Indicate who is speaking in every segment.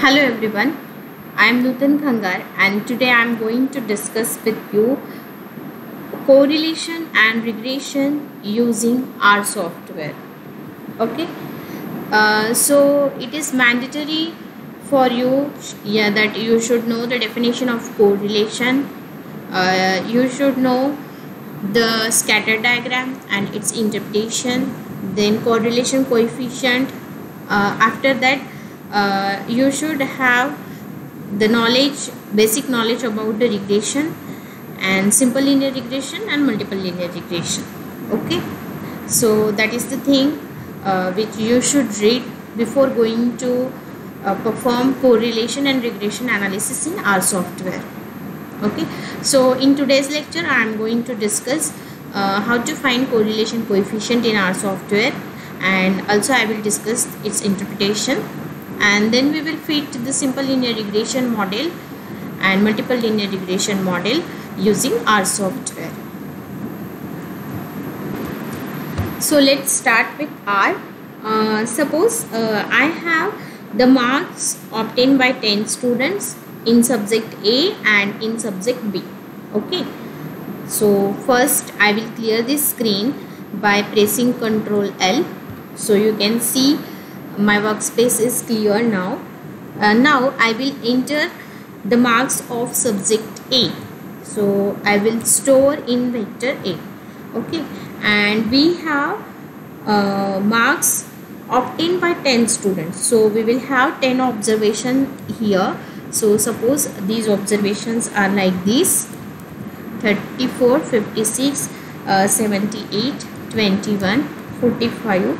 Speaker 1: Hello everyone, I am Nutan Khangar and today I am going to discuss with you correlation and regression using R software. Okay, so it is mandatory for you that you should know the definition of correlation. You should know the scatter diagram and its interpretation, then correlation coefficient. After that, you should have the basic knowledge about the regression and simple linear regression and multiple linear regression. Okay, so that is the thing which you should read before going to perform correlation and regression analysis in R software. Okay, so in today's lecture I am going to discuss how to find correlation coefficient in R software, and also I will discuss its interpretation, and then we will fit the simple linear regression model and multiple linear regression model using R software. So let's start with R. Suppose I have the marks obtained by 10 students in subject A and in subject B. Okay, so first I will clear this screen by pressing Ctrl L. So you can see my workspace is clear now. Now I will enter the marks of subject A. So I will store in vector A. Okay, and we have marks obtained by 10 students. So we will have 10 observations here. So suppose these observations are like this: 34, 56, 78, 21, 45,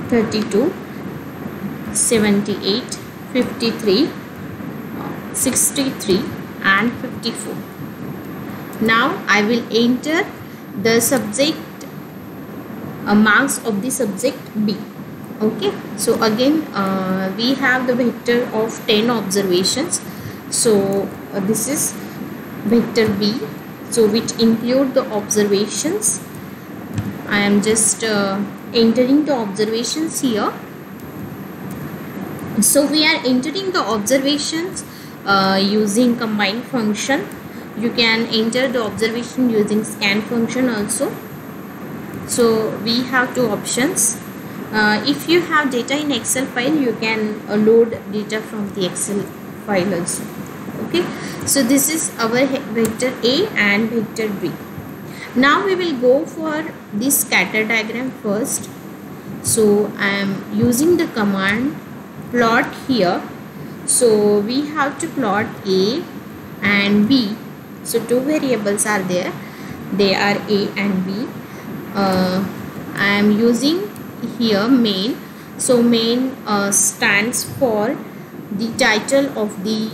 Speaker 1: 32, 78, 53, 63 and 54. Now I will enter the subject marks of the subject B. Okay, so again we have the vector of 10 observations. So this is vector B, so which include the observations. I am just entering the observations here. So we are entering the observations using combine function. You can enter the observation using scan function also. So we have two options. If you have data in Excel file, you can load data from the Excel file also. Okay, so this is our vector A and vector B. Now we will go for this scatter diagram first. So I am using the command plot here. So we have to plot A and B. So two variables are there, they are A and B. I am using here main. So main stands for the title of the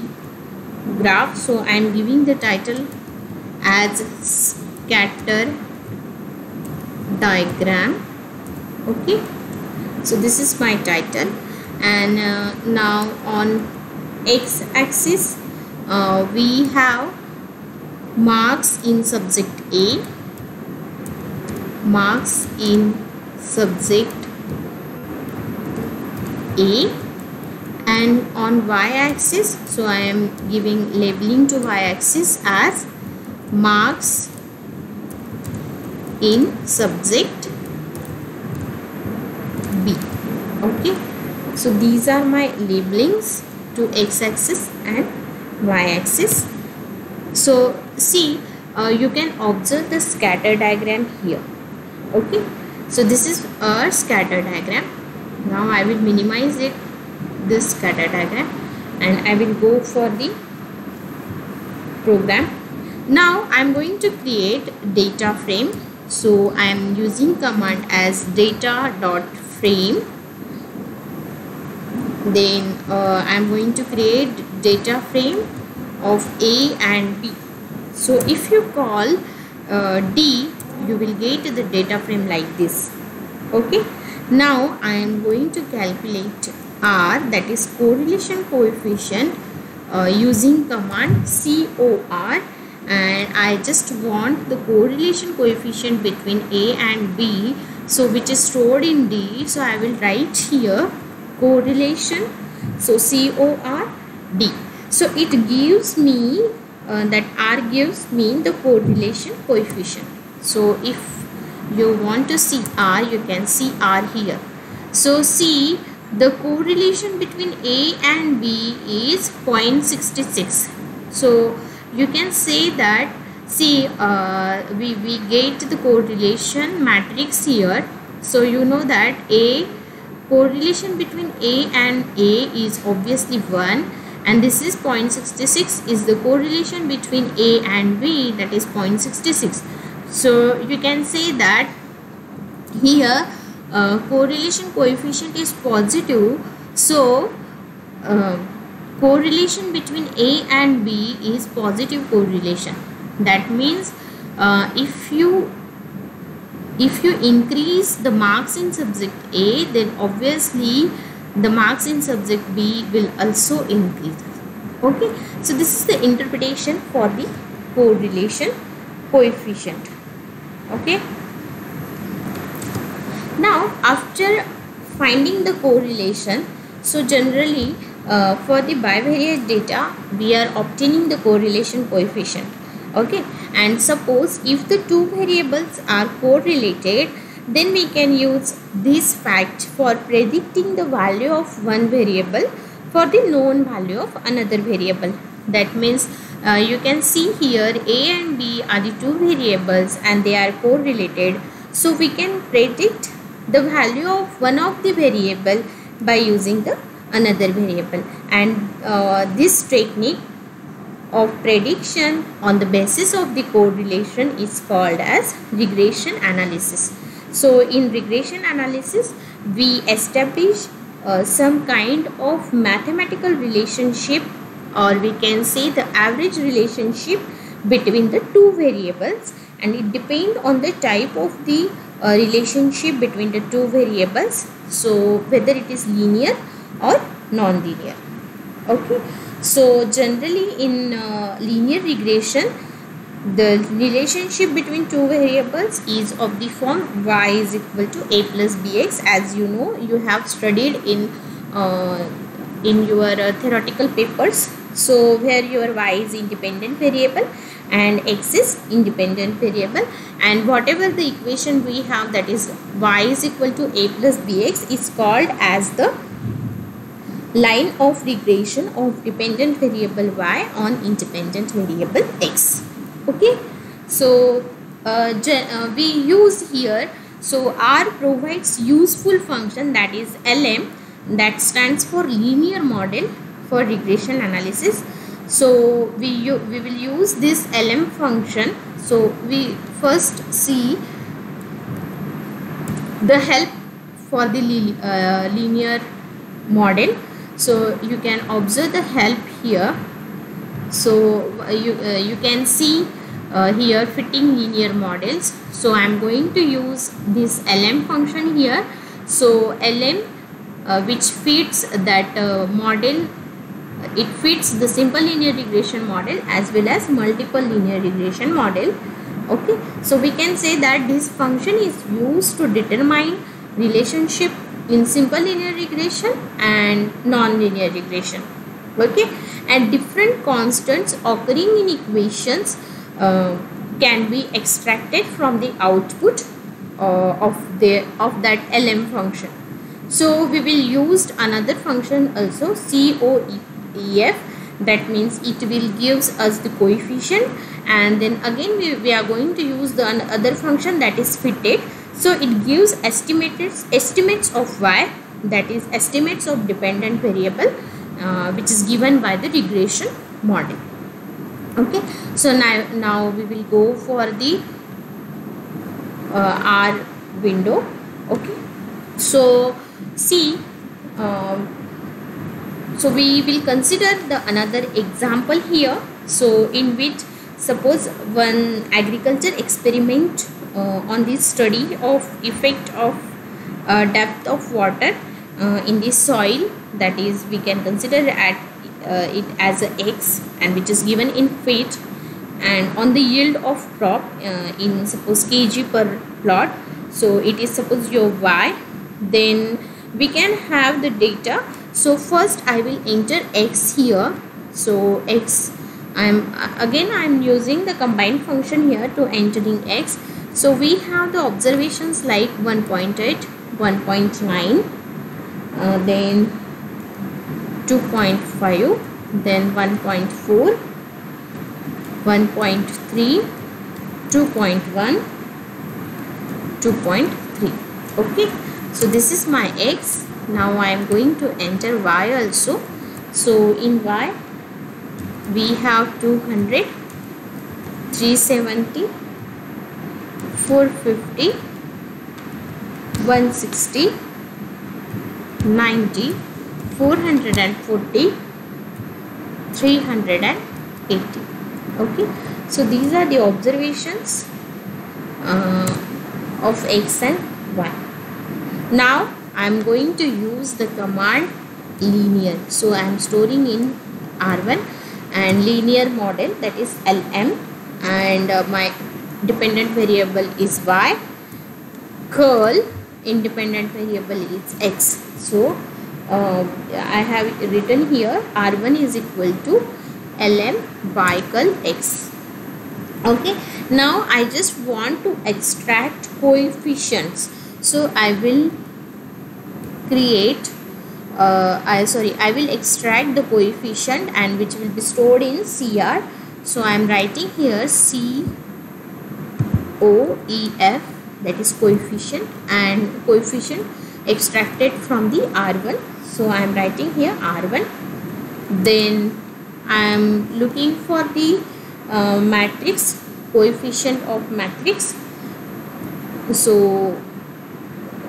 Speaker 1: graph. So I am giving the title as scatter diagram. Okay, so this is my title, and now on x-axis we have marks in subject A, marks in subject A, and on y-axis, so I am giving labeling to y-axis as marks in subject B. Okay, so these are my labelings to x-axis and y-axis. So see, you can observe the scatter diagram here. Okay, so this is our scatter diagram. Now I will minimize it, this scatter diagram, and I will go for the program. Now I am going to create data frame. So I am using command as data.frame. Then I am going to create data frame of A and B. So if you call D, you will get the data frame like this. Okay, now I am going to calculate R, that is correlation coefficient, using command COR, and I just want the correlation coefficient between A and B, so which is stored in D. So I will write here correlation, so COR D. So it gives me that R gives me the correlation coefficient. So if you want to see R, you can see R here. So see, the correlation between A and B is 0.66. So you can say that, see, we get the correlation matrix here. So you know that A, correlation between A and A is obviously 1, and this is 0.66 is the correlation between A and B, that is 0.66. So you can say that here correlation coefficient is positive. So correlation between A and B is positive correlation. That means if you increase the marks in subject A, then obviously the marks in subject B will also increase. Okay, so this is the interpretation for the correlation coefficient. Okay, now after finding the correlation, so generally for the bivariate data we are obtaining the correlation coefficient. Okay, and suppose if the two variables are correlated, then we can use this fact for predicting the value of one variable for the known value of another variable. That means you can see here A and B are the two variables and they are correlated. So we can predict the value of one of the variable by using the another variable, and this technique of prediction on the basis of the correlation is called as regression analysis. So in regression analysis we establish some kind of mathematical relationship, or we can say the average relationship between the two variables, and it depends on the type of the relationship between the two variables, so whether it is linear or non-linear. Okay, so generally in linear regression the relationship between two variables is of the form y is equal to a plus bx, as you know, you have studied in your theoretical papers. So where your y is independent variable and x is independent variable, and whatever the equation we have, that is y is equal to a plus bx, is called as the line of regression of dependent variable y on independent variable x. Okay, so we use here, so R provides useful function, that is LM, that stands for linear model for regression analysis. So we will use this LM function. So we first see the help for the linear model. So you can observe the help here. So you can see here fitting linear models. So I am going to use this LM function here. So LM which fits that model, it fits the simple linear regression model as well as multiple linear regression model. Okay, so we can say that this function is used to determine relationship in simple linear regression and non-linear regression. Okay, and different constants occurring in equations can be extracted from the output of that LM function. So we will use another function also, COEF, that means it will gives us the coefficient, and then again we are going to use the other function, that is fitted. So it gives estimates of y, that is estimates of dependent variable, which is given by the regression model. Okay, so now we will go for the R window. Okay, so see, so we will consider the another example here. So in which, suppose one agriculture experiment on the study of effect of depth of water in the soil, that is we can consider at it as a x, and which is given in feet, and on the yield of crop in suppose kg per plot. So it is suppose your y, then we can have the data So first I will enter x here. So x, I'm using the combined function here to entering x. So we have the observations like 1.8, 1.9, then 2.5, then 1.4, 1.3, 2.1, 2.3. Okay, so this is my x. Now I am going to enter y also. So in y we have 200, 370, 450, 160, 90, 440, 380. Okay, so these are the observations of x and y. Now I am going to use the command linear. So I am storing in R1 and linear model, that is LM, and my dependent variable is y, curl independent variable is x. So I have written here R1 is equal to LM by curl x. Okay, now I just want to extract coefficients. So I will create I will extract the coefficient and which will be stored in CR. So I am writing here COEF, that is coefficient, and coefficient extracted from the R1. So I am writing here R1. Then I am looking for the matrix, coefficient of matrix. So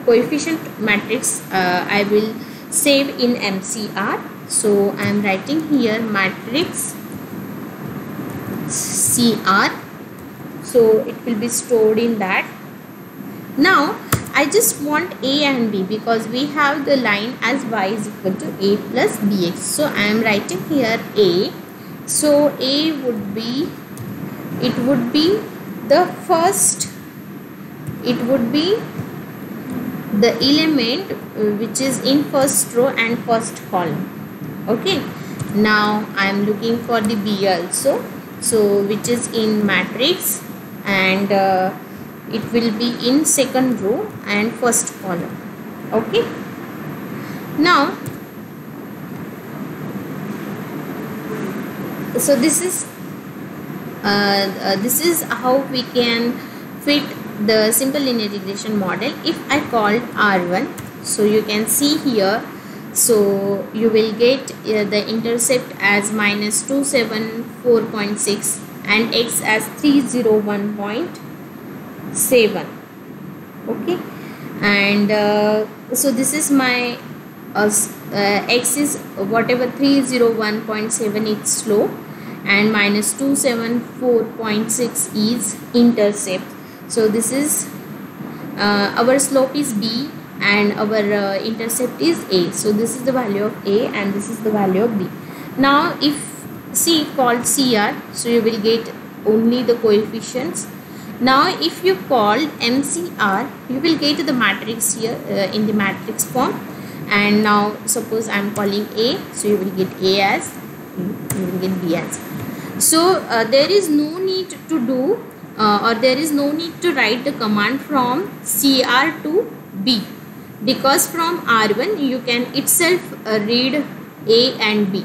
Speaker 1: coefficient matrix I will save in MCR. So I am writing here matrix CR. So it will be stored in that. Now I just want A and B because we have the line as y is equal to A plus bx. So I am writing here A. So A would be, it would be the first, it would be the element which is in first row and first column. Okay, now I am looking for the B also, so which is in matrix and it will be in second row and first column. Okay, now so this is how we can fit the simple linear regression model. If I called R1, so you can see here, so you will get the intercept as minus 274.6 and x as 301.7. okay, and so this is my x is whatever 301.7 is slope and minus 274.6 is intercept. So this is our slope is b and our intercept is a. So this is the value of a and this is the value of b. Now if C called CR, so you will get only the coefficients. Now if you call MCR, you will get the matrix here in the matrix form. And now suppose I am calling A, so you will get A as, you will get B as. So there is no need to do or there is no need to write the command from CR to B, because from R1 you can itself read A and B,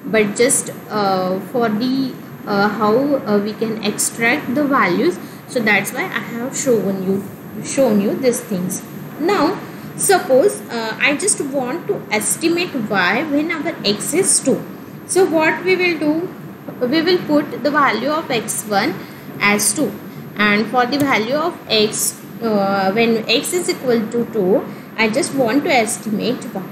Speaker 1: but just for the how we can extract the values, so that's why I have shown you these things. Now suppose I just want to estimate y when our x is 2. So what we will do, we will put the value of x1 as 2, and for the value of x when x is equal to 2, I just want to estimate y.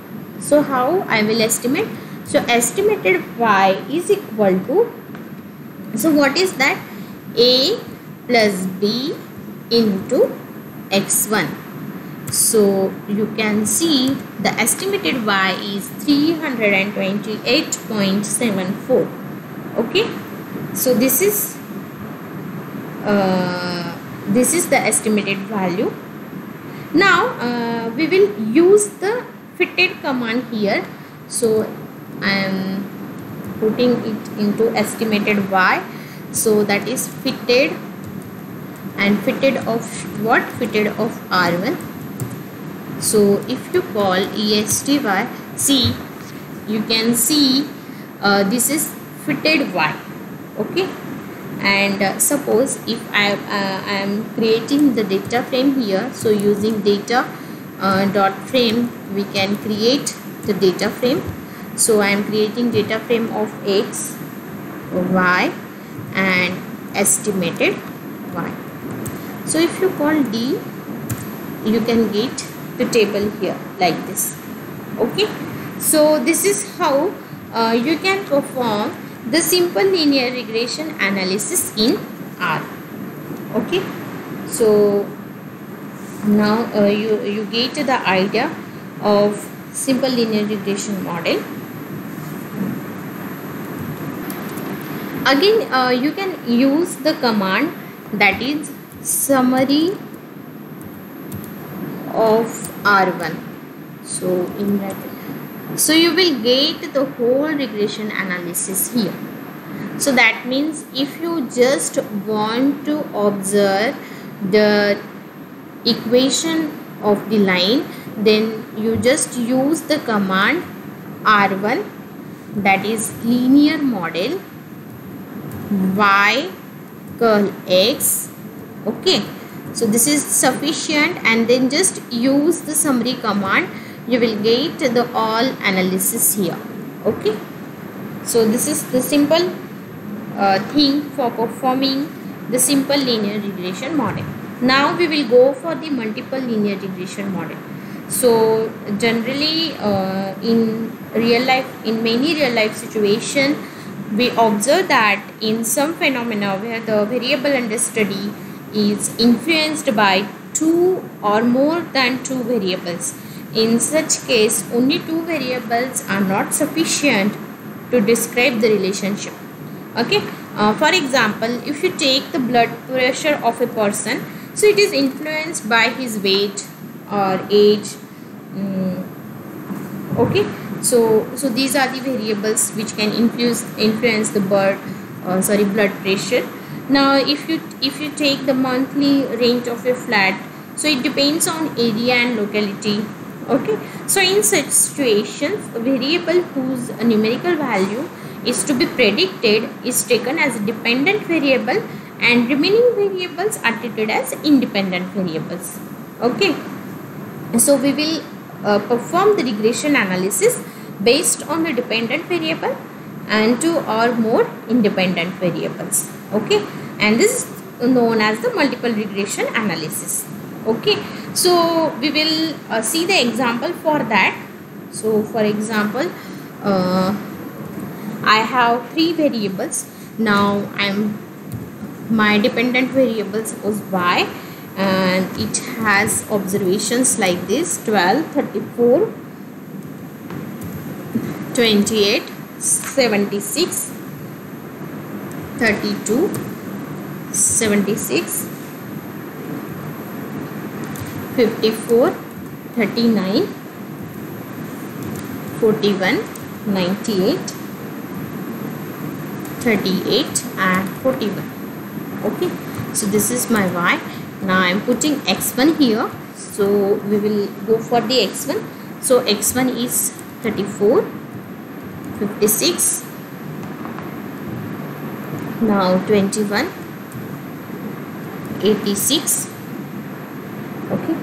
Speaker 1: So how I will estimate? So estimated y is equal to, so what is that? A plus b into x1. So you can see the estimated y is 328.74. okay, so this is the estimated value. Now we will use the fitted command here. so I am putting it into estimated y. So that is fitted, and fitted of what? Fitted of R1. So if you call esty, see, you can see this is fitted y. Okay, and suppose if I am creating the data frame here, so using data dot frame we can create the data frame. So I am creating data frame of x, y and estimated y. So if you call d, you can get the table here like this. Okay, so this is how you can perform the simple linear regression analysis in R. Okay, so now you get the idea of simple linear regression model. Again you can use the command that is summary of R1. So in that, so you will get the whole regression analysis here. So that means if you just want to observe the equation of the line, then you just use the command R1, that is linear model y curl x. Okay, so this is sufficient, and then just use the summary command. You will get the all analysis here. Okay, so this is the simple thing for performing the simple linear regression model. Now we will go for the multiple linear regression model. So generally in real life, in many real life situations, we observe that in some phenomena where the variable under study is influenced by two or more than two variables. In such case, only two variables are not sufficient to describe the relationship. Okay, for example, if you take the blood pressure of a person, so it is influenced by his weight or age. Okay, so these are the variables which can influence the blood pressure. Now if you take the monthly range of a flat, so it depends on area and locality. Okay, so in such situations, a variable whose numerical value is to be predicted is taken as a dependent variable, and remaining variables are treated as independent variables. Okay, so we will perform the regression analysis based on the dependent variable and two or more independent variables. Okay, and this is known as the multiple regression analysis. Okay, so we will see the example for that. So for example, I have three variables. Now my dependent variable suppose y, and it has observations like this: 12, 34, 28, 76, 32, 76, 54, 39, 41, 98, 38 and 41. Okay, so this is my y. Now I am putting x1 here, so we will go for the x1. So x1 is 34, 56, now 21, 86. Okay,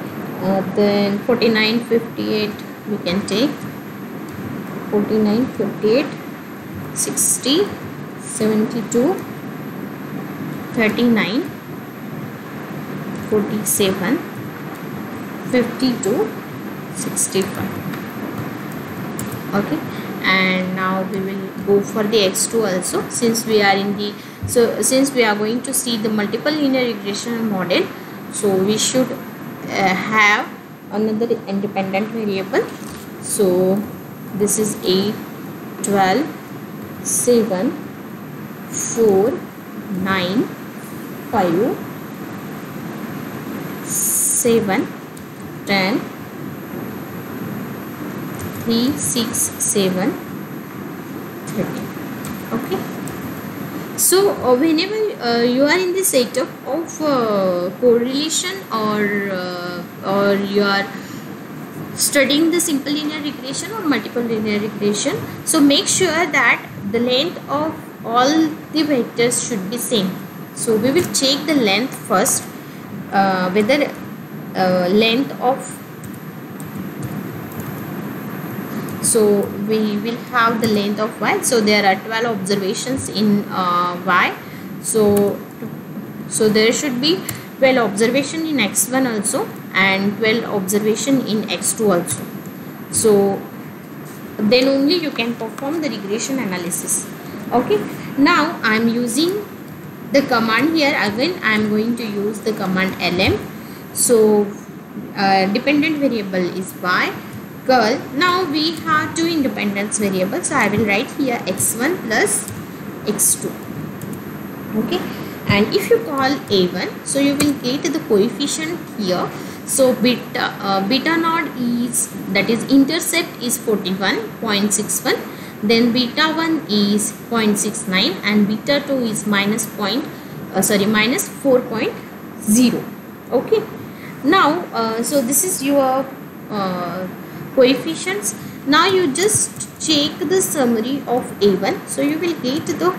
Speaker 1: then 49, 58 we can take, 49, 58, 60, 72, 39, 47, 52, 65. Okay, and now we will go for the x2 also, since we are in the since we are going to see the multiple linear regression model, so we should have another independent variable. So this is 8, 12, 7, 4, 9, 5, 7, 10, 3 6 7 13. Okay, so whenever you are in the setup of correlation or you are studying the simple linear regression or multiple linear regression, so make sure that the length of all the vectors should be same. So we will check the length first, whether length of, so we will have the length of y. So there are 12 observations in y, so there should be 12 observation in x1 also and 12 observation in x2 also. So then only you can perform the regression analysis. Okay, now I am using the command here. Again I am going to use the command lm. So dependent variable is y curl. Now we have two independence variables, so I will write here x1 plus x2. Okay, and if you call a1, so you will get the coefficient here. So beta naught is, that is intercept, is 41.61, then beta 1 is 0.69 and beta 2 is minus 4.0. Okay, now so this is your coefficients. Now you just check the summary of a1, so you will get the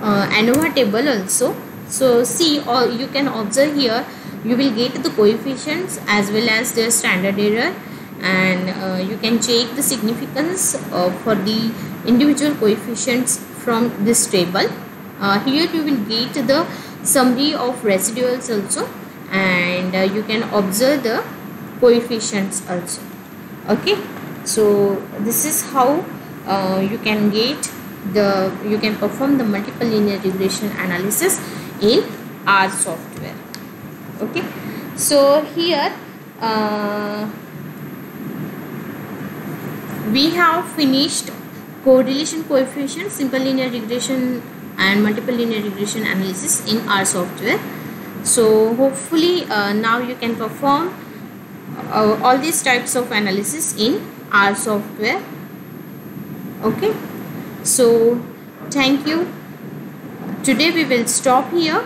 Speaker 1: ANOVA table also. So see, or you can observe here, you will get the coefficients as well as their standard error, and you can check the significance for the individual coefficients from this table. Here you will get the summary of residuals also, and you can observe the coefficients also. Okay, so this is how you can perform the multiple linear regression analysis in R software. Okay, so here we have finished correlation coefficient, simple linear regression and multiple linear regression analysis in R software. So hopefully now you can perform all these types of analysis in R software. Okay, so thank you. Today we will stop here.